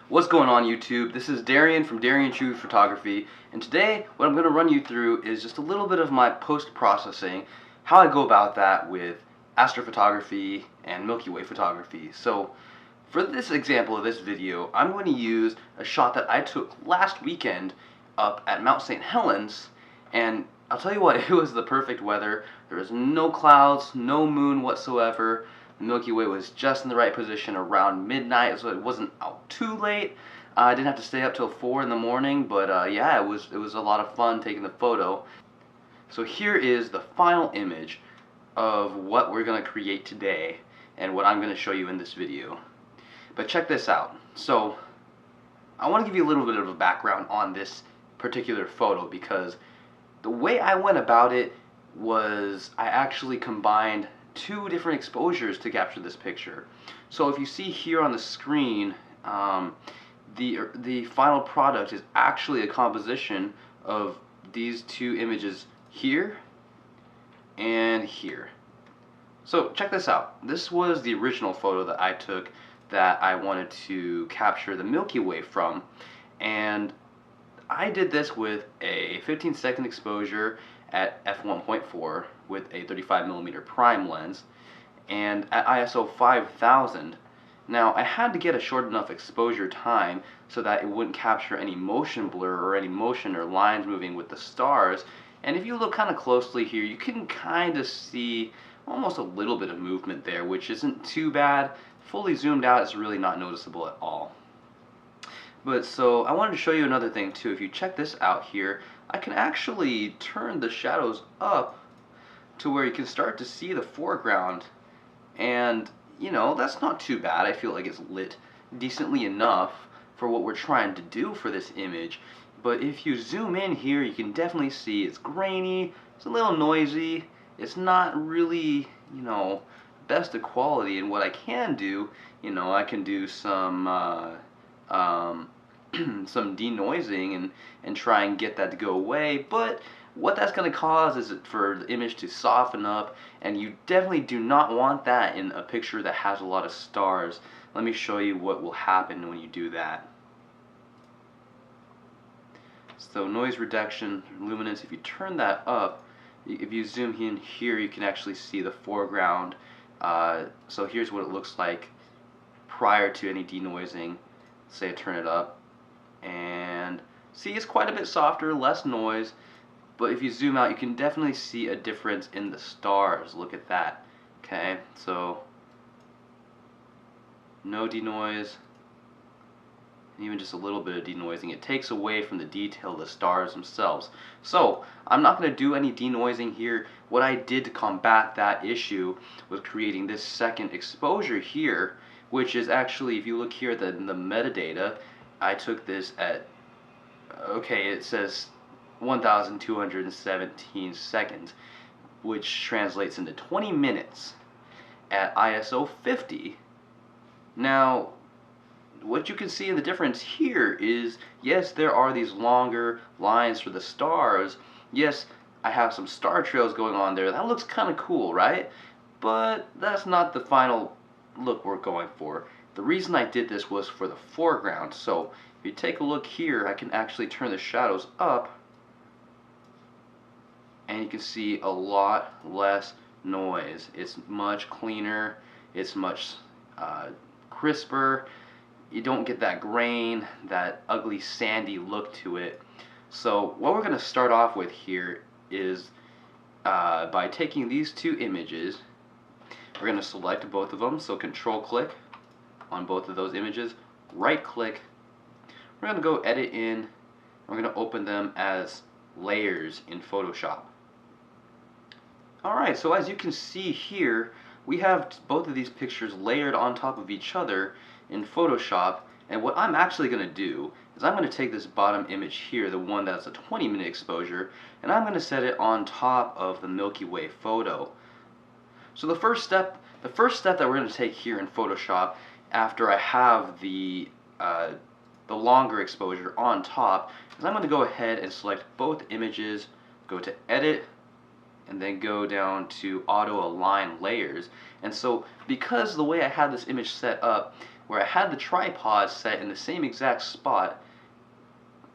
What's going on YouTube? This is Darian from Darian Chew Photography, and today what I'm going to run you through is just a little bit of my post-processing, how I go about that with Astro photography and Milky Way photography. So for this example of this video, I'm going to use a shot that I took last weekend up at Mount St. Helens, and I'll tell you what, it was the perfect weather. There was no clouds, no moon whatsoever. The Milky Way was just in the right position around midnight, so it wasn't out too late. I didn't have to stay up till 4 in the morning, but yeah, it was a lot of fun taking the photo. So here is the final image of what we're going to create today and what I'm going to show you in this video. But check this out. So I want to give you a little bit of a background on this particular photo, because the way I went about it was I actually combined two different exposures to capture this picture. So if you see here on the screen, the final product is actually a composition of these two images here and here. So check this out. This was the original photo that I took that I wanted to capture the Milky Way from, and I did this with a 15-second exposure at f1.4 with a 35mm prime lens and at ISO 5000. Now I had to get a short enough exposure time so that it wouldn't capture any motion blur or any motion or lines moving with the stars. And if you look kind of closely here, you can kind of see almost a little bit of movement there, which isn't too bad. Fully zoomed out, it's really not noticeable at all. But so I wanted to show you another thing too. If you check this out here, I can actually turn the shadows up to where you can start to see the foreground, and you know, that's not too bad. I feel like it's lit decently enough for what we're trying to do for this image. But if you zoom in here, you can definitely see it's grainy, it's a little noisy, it's not really, you know, best of quality. And what I can do, you know, I can do some some denoising and try and get that to go away, but what that's going to cause is for the image to soften up, and you definitely do not want that in a picture that has a lot of stars. Let me show you what will happen when you do that. So noise reduction, luminance, if you turn that up, if you zoom in here, you can actually see the foreground. So here's what it looks like prior to any denoising. Say I turn it up, and see, it's quite a bit softer, less noise. But if you zoom out, you can definitely see a difference in the stars. Look at that. Okay, so no denoise, and even just a little bit of denoising. It takes away from the detail of the stars themselves. So I'm not going to do any denoising here. What I did to combat that issue was creating this second exposure here, which is actually, if you look here at the metadata, I took this at, okay, it says 1,217 seconds, which translates into 20 minutes at ISO 50. Now, what you can see in the difference here is, yes, there are these longer lines for the stars. Yes, I have some star trails going on there. That looks kind of cool, right? But that's not the final look we're going for. The reason I did this was for the foreground. So if you take a look here, I can actually turn the shadows up, and you can see a lot less noise. It's much cleaner, it's much crisper. You don't get that grain, that ugly sandy look to it. So what we're going to start off with here is by taking these two images, we're going to select both of them. So control click on both of those images, right click, we're going to go edit in, we're going to open them as layers in Photoshop. Alright, so as you can see here, we have both of these pictures layered on top of each other in Photoshop, and what I'm actually going to do is I'm going to take this bottom image here, the one that's a 20-minute exposure, and I'm going to set it on top of the Milky Way photo. So the first step that we're going to take here in Photoshop, after I have the longer exposure on top, is I'm going to go ahead and select both images, go to Edit, and then go down to Auto Align Layers. And so because the way I had this image set up, where I had the tripod set in the same exact spot,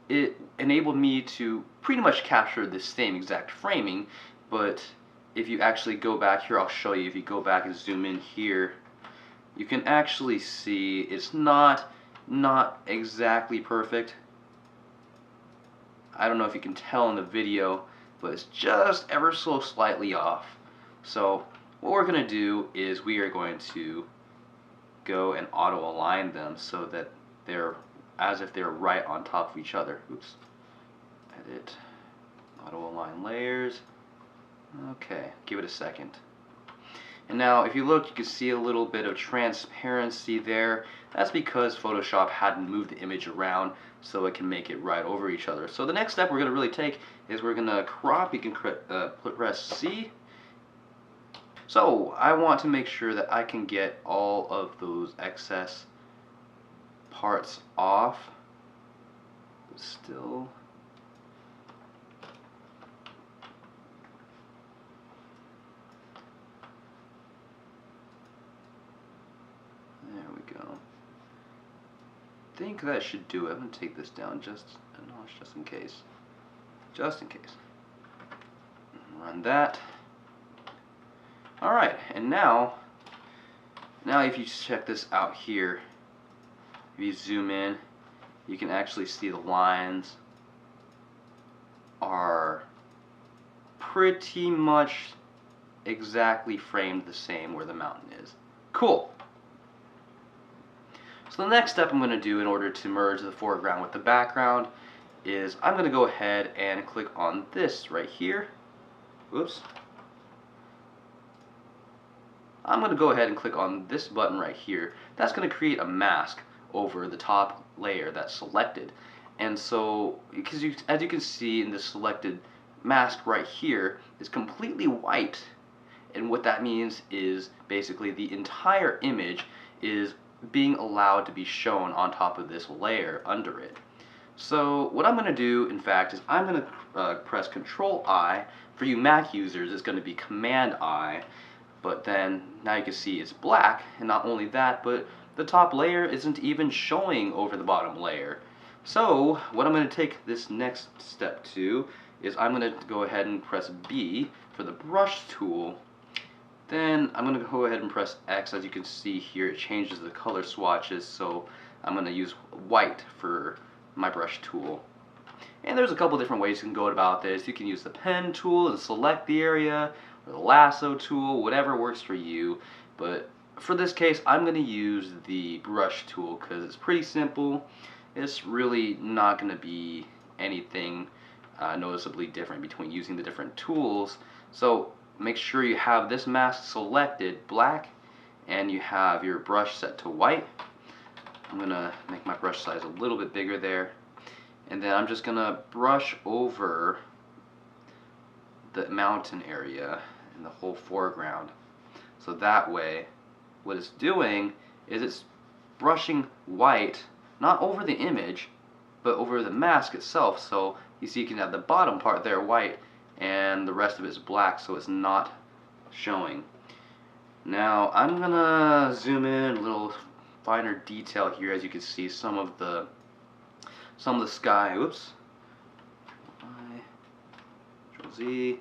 it enabled me to pretty much capture the same exact framing. But if you actually go back here, I'll show you, if you go back and zoom in here, you can actually see it's not exactly perfect. I don't know if you can tell in the video, but it's just ever so slightly off. So what we're going to do is we are going to go and auto align them so that they're as if they're right on top of each other. Oops. Edit, auto align layers. Okay, give it a second. And now if you look, you can see a little bit of transparency there. That's because Photoshop hadn't moved the image around so it can make it right over each other. So the next step we're going to really take is we're going to crop. You can press C. So I want to make sure that I can get all of those excess parts off, but still there we go. I think that should do it. I'm going to take this down just a notch just in case. Just in case. Run that. Alright, and now if you check this out here, if you zoom in, you can actually see the lines are pretty much exactly framed the same where the mountain is. Cool. So the next step I'm going to do in order to merge the foreground with the background is I'm going to go ahead and click on this right here. Whoops. I'm going to go ahead and click on this button right here. That's going to create a mask over the top layer that's selected. And so, because as you can see in the selected mask right here, is completely white. And what that means is basically the entire image is being allowed to be shown on top of this layer under it. So what I'm going to do, in fact, is I'm going to press Control I. For you Mac users, it's going to be Command I. But then now you can see it's black, and not only that, but the top layer isn't even showing over the bottom layer. So what I'm going to take this next step to is I'm going to go ahead and press B for the brush tool. Then I'm going to go ahead and press X. As you can see here, it changes the color swatches, so I'm going to use white for my brush tool. And there's a couple different ways you can go about this. You can use the pen tool and select the area, or the lasso tool, whatever works for you. But for this case, I'm going to use the brush tool because it's pretty simple. It's really not going to be anything noticeably different between using the different tools. So make sure you have this mask selected black and you have your brush set to white. I'm going to make my brush size a little bit bigger there. And then I'm just going to brush over the mountain area and the whole foreground. So that way, what it's doing is it's brushing white, not over the image, but over the mask itself. So you see you can have the bottom part there white and the rest of it is black, so it's not showing. Now I'm gonna zoom in a little finer detail here. As you can see, some of the sky. Oops. Control Z.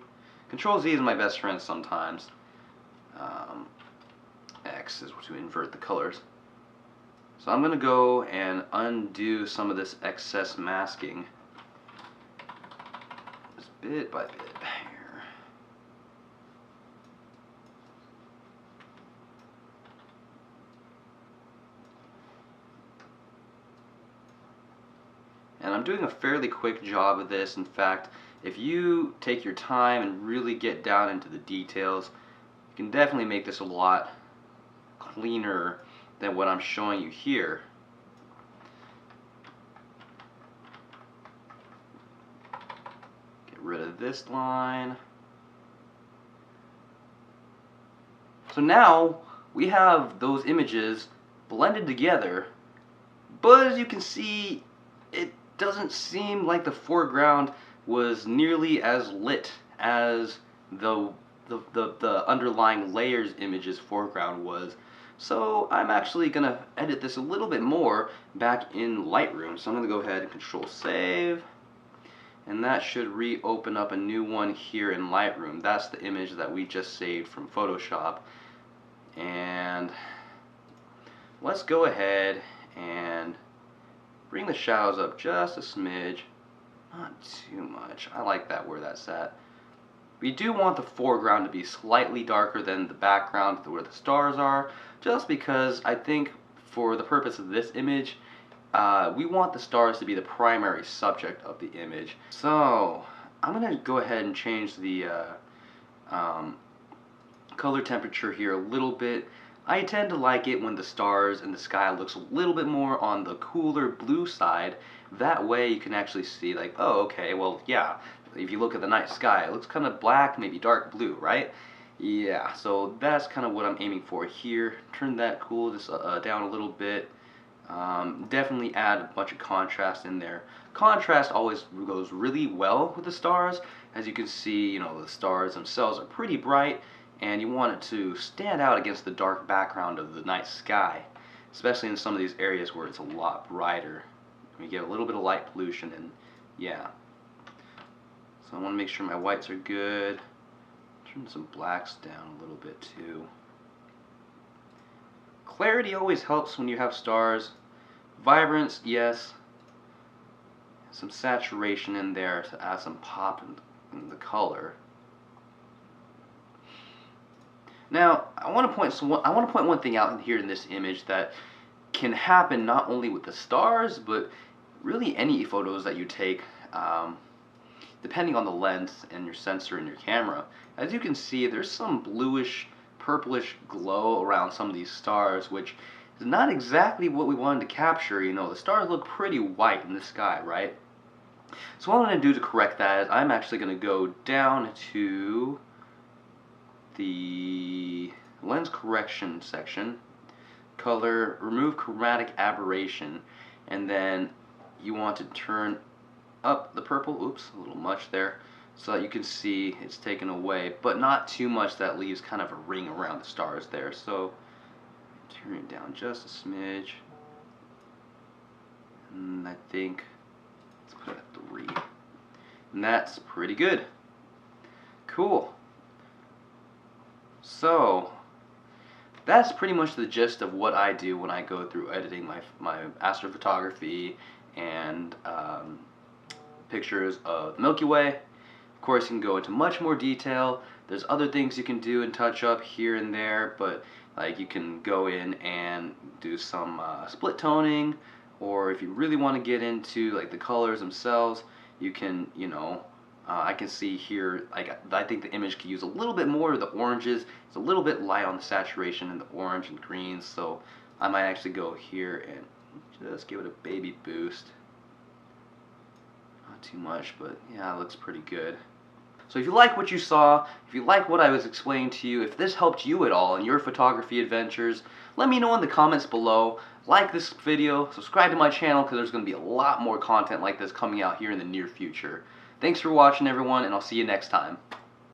Control Z is my best friend sometimes. X is to invert the colors. So I'm gonna go and undo some of this excess masking, just bit by bit here. And I'm doing a fairly quick job of this. In fact, if you take your time and really get down into the details, you can definitely make this a lot cleaner than what I'm showing you here. Get rid of this line. So now we have those images blended together, but as you can see, it doesn't seem like the foreground was nearly as lit as the underlying layers image's foreground was. So I'm actually going to edit this a little bit more back in Lightroom. So I'm going to go ahead and Control Save. And that should reopen up a new one here in Lightroom. That's the image that we just saved from Photoshop. And let's go ahead and bring the shadows up just a smidge. Not too much. I like that where that's at. We do want the foreground to be slightly darker than the background where the stars are, just because I think for the purpose of this image, we want the stars to be the primary subject of the image. So I'm going to go ahead and change the color temperature here a little bit. I tend to like it when the stars and the sky looks a little bit more on the cooler blue side. That way you can actually see like, oh, okay, well, yeah, if you look at the night sky, it looks kind of black, maybe dark blue, right? Yeah, so that's kind of what I'm aiming for here. Turn that coolness down a little bit. Definitely add a bunch of contrast in there. Contrast always goes really well with the stars. As you can see, the stars themselves are pretty bright, and you want it to stand out against the dark background of the night sky, especially in some of these areas where it's a lot brighter. We get a little bit of light pollution, and yeah. So I want to make sure my whites are good. Turn some blacks down a little bit too. Clarity always helps when you have stars. Vibrance, yes. Some saturation in there to add some pop in the color. Now, I want to point one thing out here in this image that can happen not only with the stars, but really any photos that you take, depending on the lens and your sensor and your camera. As you can see, there's some bluish, purplish glow around some of these stars, which is not exactly what we wanted to capture. The stars look pretty white in the sky, right? So what I'm going to do to correct that is I'm actually going to go down to the lens correction section, color, remove chromatic aberration, and then you want to turn up the purple, oops, a little much there, so that you can see it's taken away, but not too much that leaves kind of a ring around the stars there. So turn it down just a smidge, and I think let's put it at 3, and that's pretty good. Cool. So that's pretty much the gist of what I do when I go through editing my astrophotography and pictures of the Milky Way. Of course, you can go into much more detail. There's other things you can do and touch up here and there, but like you can go in and do some split toning, or if you really want to get into like the colors themselves, you can, I can see here, I think the image could use a little bit more of the oranges. It's a little bit light on the saturation in the orange and greens, so I might actually go here and just give it a baby boost. Not too much, but yeah, it looks pretty good. So if you like what you saw, if you like what I was explaining to you, if this helped you at all in your photography adventures, let me know in the comments below. Like this video, subscribe to my channel, because there's going to be a lot more content like this coming out here in the near future. Thanks for watching, everyone, and I'll see you next time.